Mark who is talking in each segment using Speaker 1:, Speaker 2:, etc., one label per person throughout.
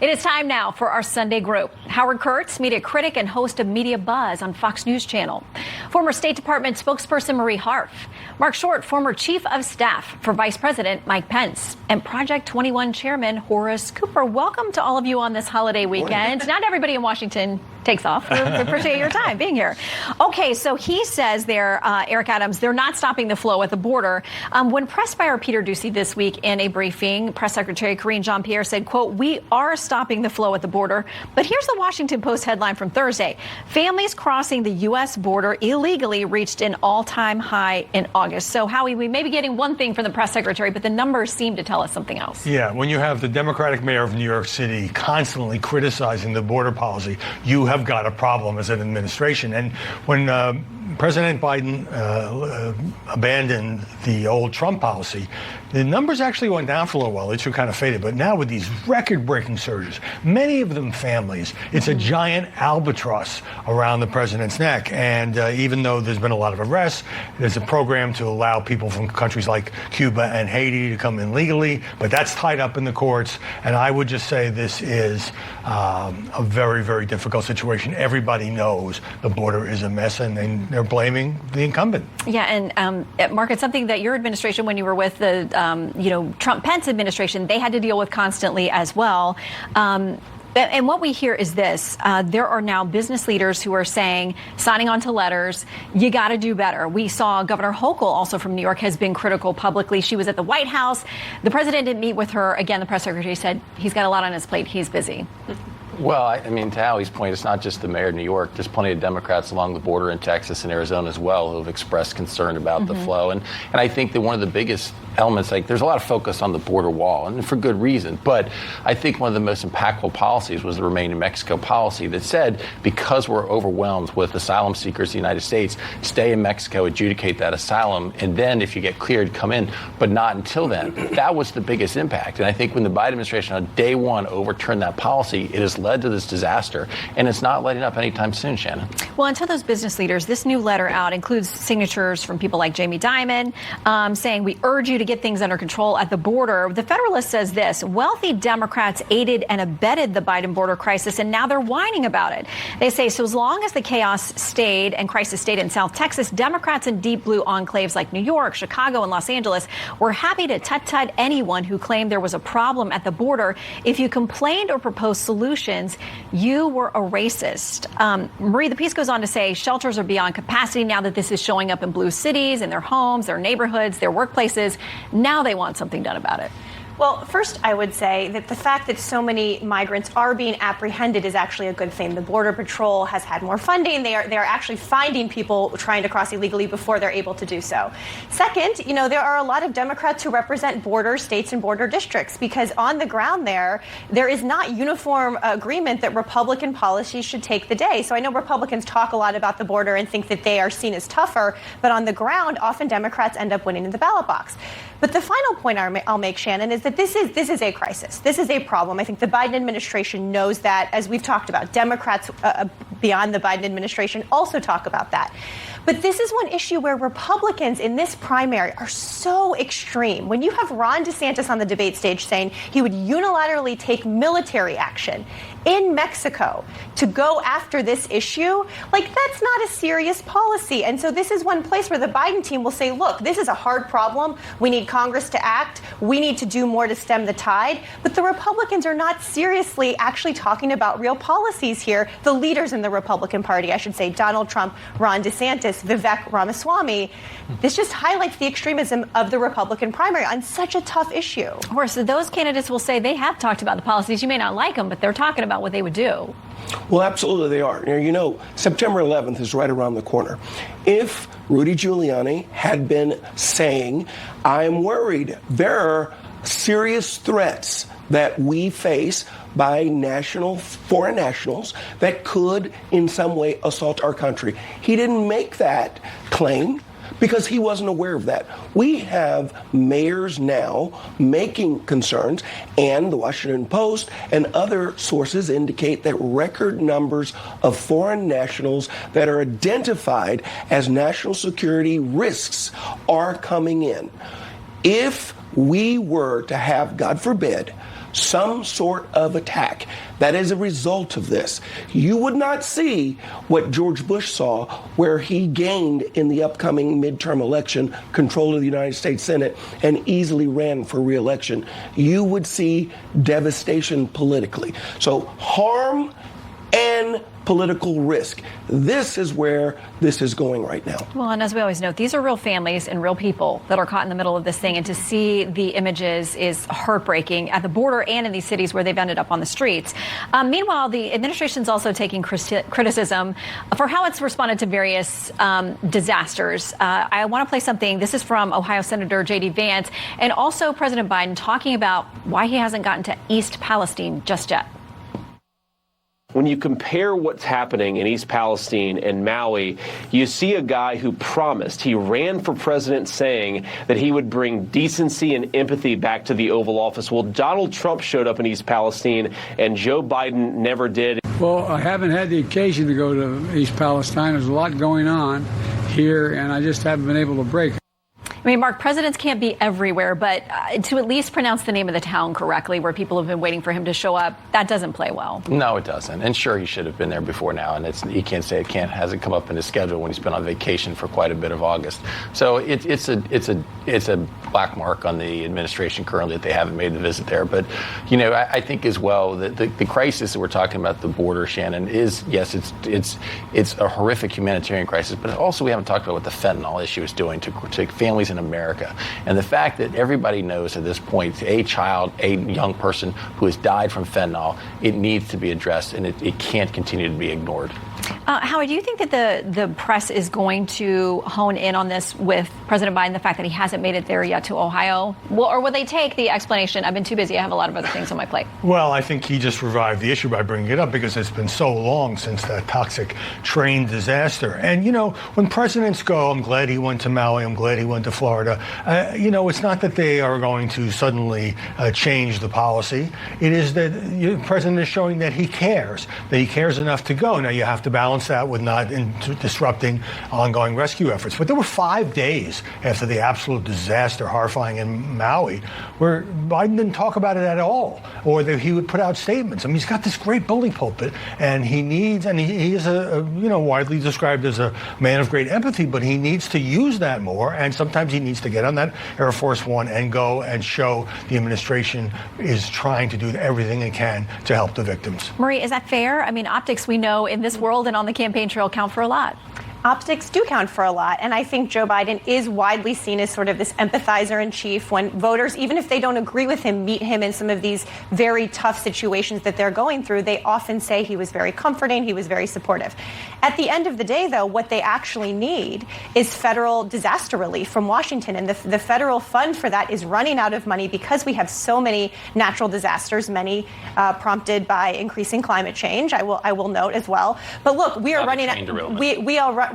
Speaker 1: It is time now for our Sunday Group. Howard Kurtz, media critic and host of Media Buzz on Fox News Channel. Former State Department spokesperson Marie Harf. Marc Short, former chief of staff for Vice President Mike Pence. And Project 21 chairman Horace Cooper. Welcome to all of you on this holiday weekend. Not everybody in Washington takes off. We appreciate your time being here. Okay, so he says there, Eric Adams, they're not stopping the flow at the border. When pressed by our Peter Doocy this week in a briefing, Press Secretary Karine Jean-Pierre said, quote, "We are stopping the flow at the border." But here's the Washington Post headline from Thursday. Families crossing the U.S. border illegally reached an all-time high in August. So, Howie, we may be getting one thing from the press secretary, but the numbers seem to tell us something else.
Speaker 2: Yeah, when you have the Democratic mayor of New York City constantly criticizing the border policy, you have got a problem as an administration. And when President Biden abandoned the old Trump policy, the numbers actually went down for a little while. They two kind of faded. But now with these record-breaking surges, many of them families, it's a giant albatross around the president's neck. And even though there's been a lot of arrests, there's a program to allow people from countries like Cuba and Haiti to come in legally. But that's tied up in the courts. And I would just say this is a very, very difficult situation. Everybody knows the border is a mess, and they're blaming the incumbent.
Speaker 1: Yeah, and Mark, it's something that your administration, when you were with the Trump-Pence administration, they had to deal with constantly as well. And what we hear is this. There are now business leaders who are saying, signing on to letters, you got to do better. We saw Governor Hochul, also from New York, has been critical publicly. She was at the White House. The president didn't meet with her. Again, the press secretary said he's got a lot on his plate. He's busy.
Speaker 3: Well, I mean, to Howie's point, it's not just the mayor of New York. There's plenty of Democrats along the border in Texas and Arizona as well who have expressed concern about the flow. And I think that one of the biggest elements, like there's a lot of focus on the border wall, and for good reason. But I think one of the most impactful policies was the Remain in Mexico policy that said, because we're overwhelmed with asylum seekers in the United States, stay in Mexico, adjudicate that asylum, and then if you get cleared, come in, but not until then. That was the biggest impact. And I think when the Biden administration on day one overturned that policy, it has led to this disaster, and it's not letting up anytime soon, Shannon.
Speaker 1: Well, and to those business leaders, this new letter out includes signatures from people like Jamie Dimon saying, we urge you to get things under control at the border. The Federalist says this: wealthy Democrats aided and abetted the Biden border crisis, and now they're whining about it. They say, so as long as the chaos stayed and crisis stayed in South Texas, Democrats in deep blue enclaves like New York, Chicago, and Los Angeles were happy to tut-tut anyone who claimed there was a problem at the border. If you complained or proposed solutions, you were a racist. Marie, the piece goes on to say shelters are beyond capacity now that this is showing up in blue cities, in their homes, their neighborhoods, their workplaces. Now they want something done about it.
Speaker 4: Well, first, I would say that the fact that so many migrants are being apprehended is actually a good thing. The Border Patrol has had more funding. They are actually finding people trying to cross illegally before they're able to do so. Second, there are a lot of Democrats who represent border states and border districts, because on the ground there is not uniform agreement that Republican policies should take the day. So I know Republicans talk a lot about the border and think that they are seen as tougher, but on the ground, often Democrats end up winning in the ballot box. But the final point I'll make, Shannon, is that this is a crisis. This is a problem. I think the Biden administration knows that, as we've talked about. Democrats beyond the Biden administration also talk about that. But this is one issue where Republicans in this primary are so extreme. When you have Ron DeSantis on the debate stage saying he would unilaterally take military action in Mexico to go after this issue, that's not a serious policy. And so this is one place where the Biden team will say, look, this is a hard problem. We need Congress to act. We need to do more to stem the tide. But the Republicans are not seriously actually talking about real policies here. The leaders in the Republican Party, I should say, Donald Trump, Ron DeSantis, Vivek Ramaswamy. This just highlights the extremism of the Republican primary on such a tough issue.
Speaker 1: Of course, those candidates will say they have talked about the policies. You may not like them, but they're talking about what they would do.
Speaker 5: Well, absolutely they are. September 11th is right around the corner. If Rudy Giuliani had been saying, I'm worried, there are serious threats that we face by foreign nationals that could in some way assault our country. He didn't make that claim because he wasn't aware of that. We have mayors now making concerns, and the Washington Post and other sources indicate that record numbers of foreign nationals that are identified as national security risks are coming in. If we were to have, God forbid, some sort of attack that is a result of this. You would not see what George Bush saw, where he gained in the upcoming midterm election control of the United States Senate and easily ran for re-election. You would see devastation politically. So harm and political risk. This is where this is going right now.
Speaker 1: Well, and as we always note, these are real families and real people that are caught in the middle of this thing. And to see the images is heartbreaking at the border and in these cities where they've ended up on the streets. Meanwhile, the administration's also taking criticism for how it's responded to various disasters. I want to play something. This is from Ohio Senator J.D. Vance and also President Biden talking about why he hasn't gotten to East Palestine just yet.
Speaker 6: When you compare what's happening in East Palestine and Maui, you see a guy who promised, he ran for president saying that he would bring decency and empathy back to the Oval Office. Well, Donald Trump showed up in East Palestine and Joe Biden never did.
Speaker 7: Well, I haven't had the occasion to go to East Palestine. There's a lot going on here, and I just haven't been able to break it.
Speaker 1: I mean, Mark, presidents can't be everywhere, but to at least pronounce the name of the town correctly where people have been waiting for him to show up, that doesn't play well.
Speaker 3: No, it doesn't. And sure, he should have been there before now. And he can't say hasn't come up in his schedule when he's been on vacation for quite a bit of August. So it's a black mark on the administration currently that they haven't made the visit there. But, I think as well that the crisis that we're talking about, the border, Shannon, is, yes, it's a horrific humanitarian crisis, but also we haven't talked about what the fentanyl issue is doing to families in America. And the fact that everybody knows at this point, a child, a young person who has died from fentanyl, it needs to be addressed, and it can't continue to be ignored.
Speaker 1: Howard, do you think that the press is going to hone in on this with President Biden, the fact that he hasn't made it there yet to Ohio? Or will they take the explanation, I've been too busy, I have a lot of other things on my plate?
Speaker 2: Well, I think he just revived the issue by bringing it up because it's been so long since that toxic train disaster. And, when presidents go, I'm glad he went to Maui, I'm glad he went to Florida. It's not that they are going to suddenly change the policy. It is that the president is showing that he cares enough to go. Now, you have to balance that with not disrupting ongoing rescue efforts. But there were 5 days after the absolute disaster, horrifying in Maui, where Biden didn't talk about it at all, or that he would put out statements. I mean, he's got this great bully pulpit, and he is widely described as a man of great empathy, but he needs to use that more, and sometimes he needs to get on that Air Force One and go and show the administration is trying to do everything it can to help the victims.
Speaker 1: Marie, is that fair? I mean, optics, we know, in this world and on the campaign trail count for a lot.
Speaker 4: Optics do count for a lot, and I think Joe Biden is widely seen as sort of this empathizer in chief when voters, even if they don't agree with him, meet him in some of these very tough situations that they're going through. They often say he was very comforting, he was very supportive. At the end of the day, though, what they actually need is federal disaster relief from Washington, and the federal fund for that is running out of money because we have so many natural disasters, many prompted by increasing climate change. I will note as well. But look, we are running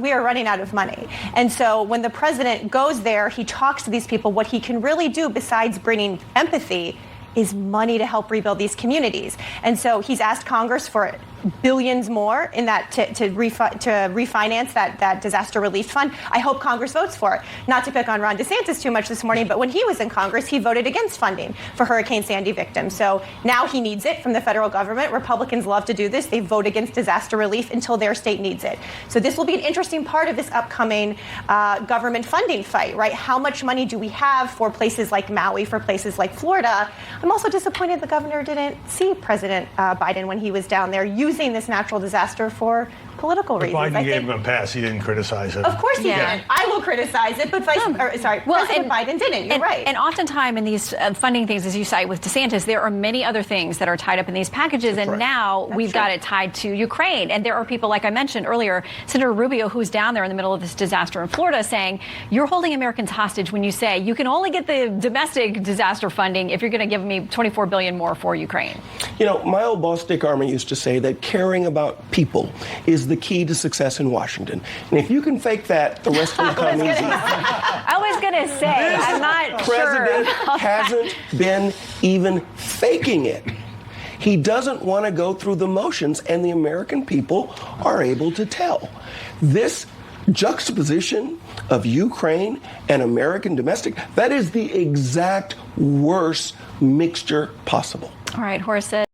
Speaker 4: we are running out of money. And so when the president goes there, he talks to these people. What he can really do besides bringing empathy is money to help rebuild these communities. And so he's asked Congress for billions more in that to refinance that disaster relief fund. I hope Congress votes for it. Not to pick on Ron DeSantis too much this morning, but when he was in Congress, he voted against funding for Hurricane Sandy victims. So now he needs it from the federal government. Republicans love to do this. They vote against disaster relief until their state needs it. So this will be an interesting part of this upcoming government funding fight, right? How much money do we have for places like Maui, for places like Florida? I'm also disappointed the governor didn't see President Biden when he was down there using this natural disaster for political reasons.
Speaker 2: Biden gave him a pass. He didn't criticize it.
Speaker 4: Of course he did. I will criticize it, but President Biden didn't. You're right.
Speaker 1: And oftentimes in these funding things, as you cite with DeSantis, there are many other things that are tied up in these packages. That's and now we've got it tied to Ukraine. And there are people, like I mentioned earlier, Senator Rubio, who's down there in the middle of this disaster in Florida, saying, you're holding Americans hostage when you say you can only get the domestic disaster funding if you're going to give me $24 billion more for Ukraine.
Speaker 5: My old boss, Dick Armey, used to say that caring about people is the key to success in Washington. And if you can fake that, the rest will come easy.
Speaker 1: I was going to say, I'm not sure.
Speaker 5: President hasn't been even faking it. He doesn't want to go through the motions, and the American people are able to tell. This juxtaposition of Ukraine and American domestic, that is the exact worst mixture possible.
Speaker 1: All right, Horace says.